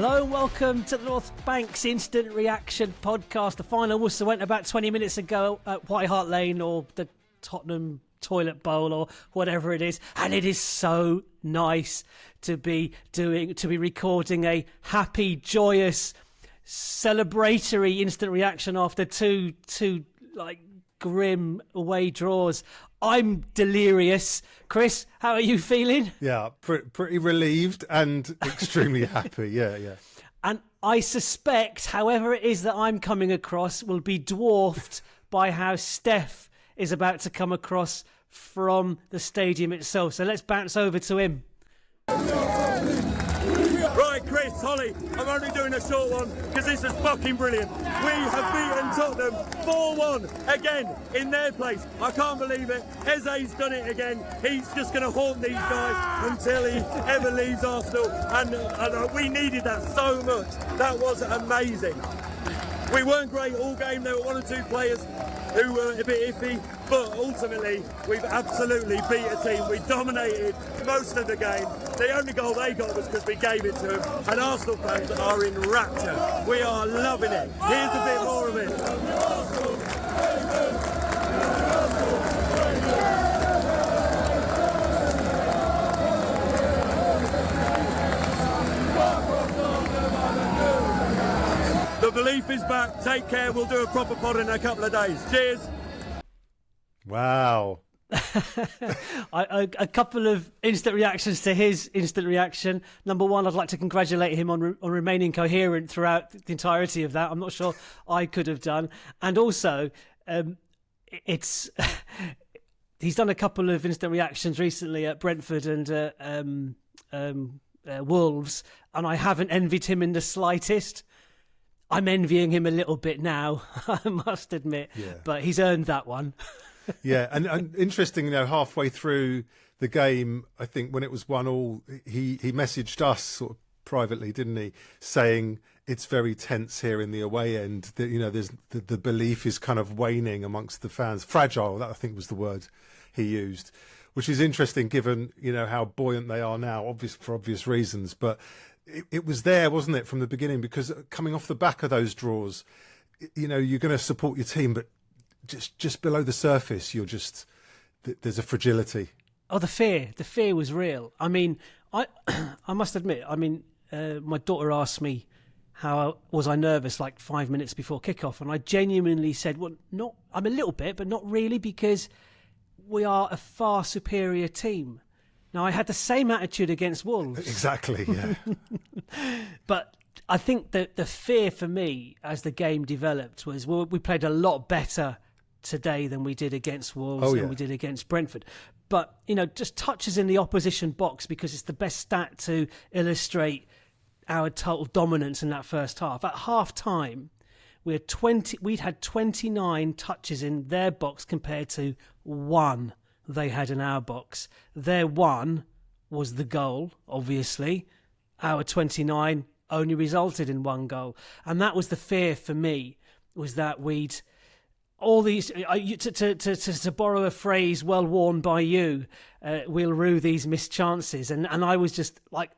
Hello and welcome to the North Banks Instant Reaction Podcast. The final whistle went about 20 minutes ago at White Hart Lane or the Tottenham Toilet Bowl or whatever it is, and it is so nice to be recording a happy, joyous, celebratory instant reaction after two like grim away draws. I'm delirious. Chris, how are you feeling? Yeah, pretty relieved and extremely happy. Yeah. And I suspect, however it is that I'm coming across, will be dwarfed by how Stef is about to come across from the stadium itself. So let's bounce over to him. Right, Chris, Holly, I'm only doing a short one because this is fucking brilliant. We have beaten Tottenham 4-1 again in their place. I can't believe it. Eze's done it again. He's just going to haunt these guys until he ever leaves Arsenal. And we needed that so much. That was amazing. We weren't great all game. There were one or two players who were a bit iffy, but ultimately we've absolutely beat a team. We dominated most of the game. The only goal they got was because we gave it to them, and Arsenal fans are in rapture. We are loving it. Here's a bit more of it. The belief is back. Take care. We'll do a proper pod in a couple of days. Cheers. Wow. A couple of instant reactions to his instant reaction. Number one, I'd like to congratulate him on remaining coherent throughout the entirety of that. I'm not sure I could have done. And also, he's done a couple of instant reactions recently at Brentford and Wolves, and I haven't envied him in the slightest. I'm envying him a little bit now, I must admit, but he's earned that one. Yeah, and interesting, halfway through the game, I think when it was 1-1, he messaged us sort of privately, didn't he, saying it's very tense here in the away end. That there's the belief is kind of waning amongst the fans. Fragile, that I think was the word he used, which is interesting given how buoyant they are now, for obvious reasons, but. It was there, wasn't it, from the beginning? Because coming off the back of those draws, you're going to support your team, but just below the surface, there's a fragility. Oh, the fear was real. I mean, I must admit, my daughter asked me how was I nervous like 5 minutes before kickoff, and I genuinely said, well, I'm a little bit, but not really, because we are a far superior team. Now, I had the same attitude against Wolves. Exactly, yeah. But I think that the fear for me as the game developed was, well, we played a lot better today than we did against Wolves than we did against Brentford. But, just touches in the opposition box, because it's the best stat to illustrate our total dominance in that first half. At half-time, we'd had 29 touches in their box compared to 1 they had in our box. Their 1 was the goal, obviously. Our 29 only resulted in 1 goal. And that was the fear for me, was that we'd... all these... to borrow a phrase well worn by you, we'll rue these missed chances. And I was just like...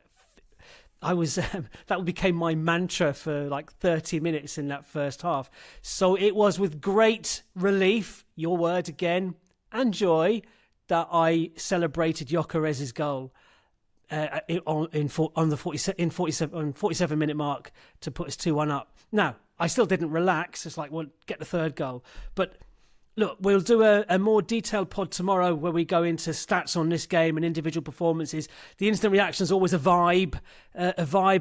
that became my mantra for like 30 minutes in that first half. So it was with great relief, your word again, and joy, that I celebrated Gyokeres' goal on the 47-minute mark to put us 2-1 up. Now, I still didn't relax. It's like, well, get the third goal. But look, we'll do a more detailed pod tomorrow where we go into stats on this game and individual performances. The instant reaction is always a vibe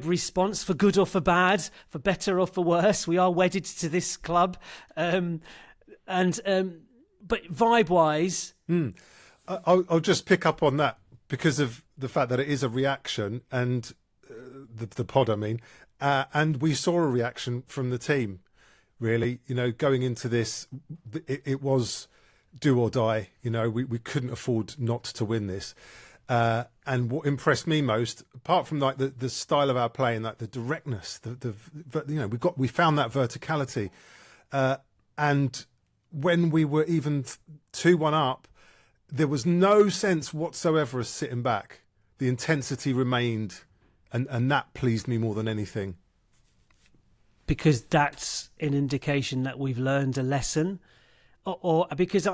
response, for good or for bad, for better or for worse. We are wedded to this club. But vibe-wise... I'll just pick up on that because of the fact that it is a reaction and the pod, and we saw a reaction from the team, really. Going into this, it was do or die. We couldn't afford not to win this. And what impressed me most, apart from like the style of our play and like the directness, we found that verticality, and when we were even 2-1 up, there was no sense whatsoever of sitting back. The intensity remained And that pleased me more than anything. Because that's an indication that we've learned a lesson, or because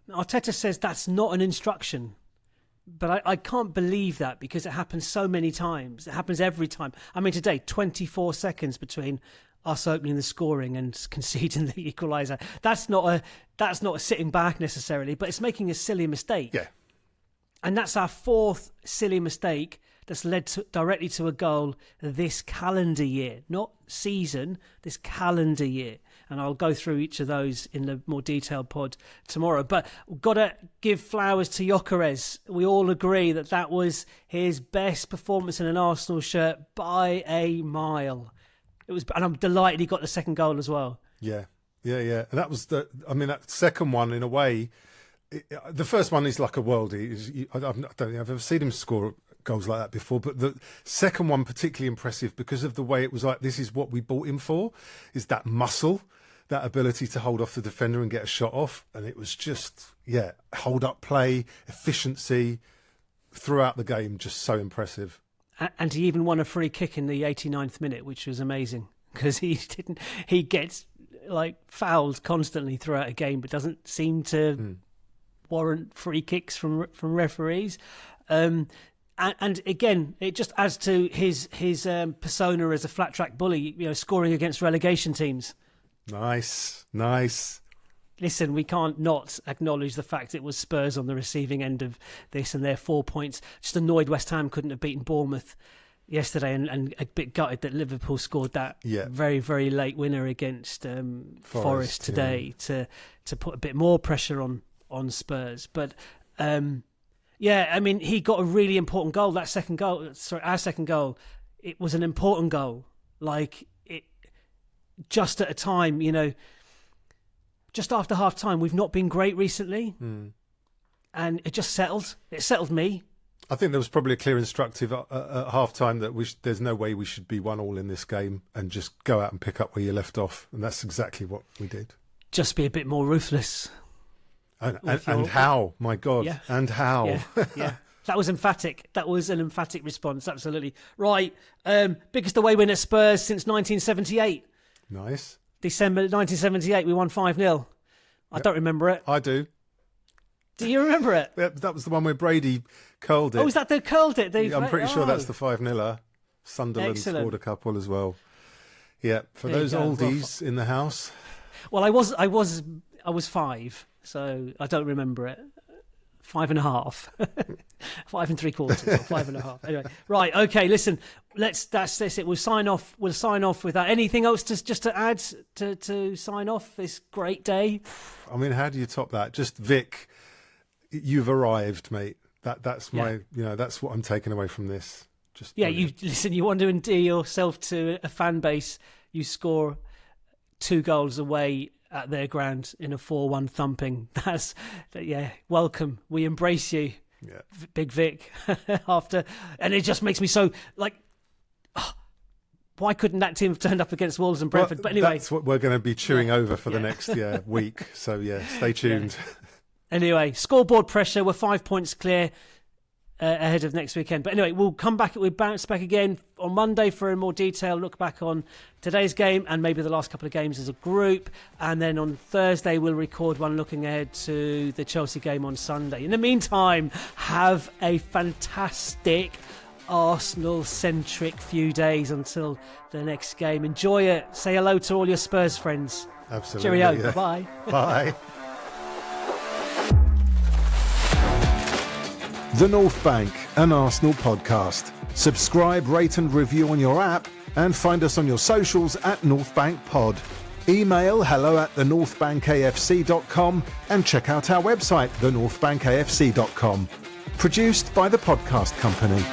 Arteta says that's not an instruction. But I can't believe that, because it happens so many times. It happens every time. I mean, today, 24 seconds between us opening the scoring and conceding the equaliser. That's not a sitting back necessarily, but it's making a silly mistake. Yeah. And that's our fourth silly mistake that's led directly to a goal this calendar year, not season, this calendar year. And I'll go through each of those in the more detailed pod tomorrow. But we've got to give flowers to Gyokeres. We all agree that was his best performance in an Arsenal shirt by a mile. And I'm delighted he got the second goal as well. Yeah. And that was that second one, in a way, the first one is like a worldie. I don't think I've ever seen him score goals like that before, but the second one particularly impressive because of the way it was like, this is what we bought him for, is that muscle, that ability to hold off the defender and get a shot off. And it was just, hold up play, efficiency throughout the game, just so impressive. And he even won a free kick in the 89th minute, which was amazing, because he gets like fouled constantly throughout a game, but doesn't seem to warrant free kicks from referees. And again, it just adds to his persona as a flat track bully, scoring against relegation teams. Nice. Listen, we can't not acknowledge the fact it was Spurs on the receiving end of this and their 4 points. Just annoyed West Ham couldn't have beaten Bournemouth yesterday, and a bit gutted that Liverpool scored that very, very late winner against Forest today to put a bit more pressure on Spurs. But I mean, he got a really important goal. Our second goal, it was an important goal. Like, it just at a time, just after half time, we've not been great recently. And it just settled. It settled me. I think there was probably a clear instructive at half time that there's no way we should be 1-1 in this game and just go out and pick up where you left off. And that's exactly what we did. Just be a bit more ruthless. And how, my God, and how. Yeah. That was emphatic. That was an emphatic response, absolutely. Right, biggest away win at Spurs since 1978. Nice. December 1978, we won 5-0. I don't remember it. I do. Do you remember it? Yeah, that was the one where Brady curled it. Oh, is that the curled it? I'm pretty sure that's the 5-0. Sunderland scored a couple as well. Yeah, for those oldies in the house. Well, I was 5. So I don't remember it. 5.5, 5 3/4, or 5.5. Anyway, right, okay. Listen, that's this. It. We'll sign off with that. Anything else just to add to sign off this great day? I mean, how do you top that? Just Vic, you've arrived, mate. That's my, that's what I'm taking away from this. Just you want to endear yourself to a fan base. You score 2 goals away at their ground in a 4-1 thumping. Welcome. We embrace you, Big Vic. And it just makes me so like, why couldn't that team have turned up against Wolves and Brentford? But anyway, that's what we're going to be chewing over for the next week. So stay tuned. Anyway, scoreboard pressure. We're 5 points clear ahead of next weekend. But anyway, we'll bounce back again on Monday for a more detailed look back on today's game and maybe the last couple of games as a group. And then on Thursday, we'll record one looking ahead to the Chelsea game on Sunday. In the meantime, have a fantastic Arsenal-centric few days until the next game. Enjoy it. Say hello to all your Spurs friends. Absolutely. Cheerio. Yeah. Bye. Bye. The North Bank, an Arsenal podcast. Subscribe, rate and review on your app and find us on your socials at North Bank Pod. Email hello@thenorthbankafc.com and check out our website, thenorthbankafc.com. Produced by the Podcast Company.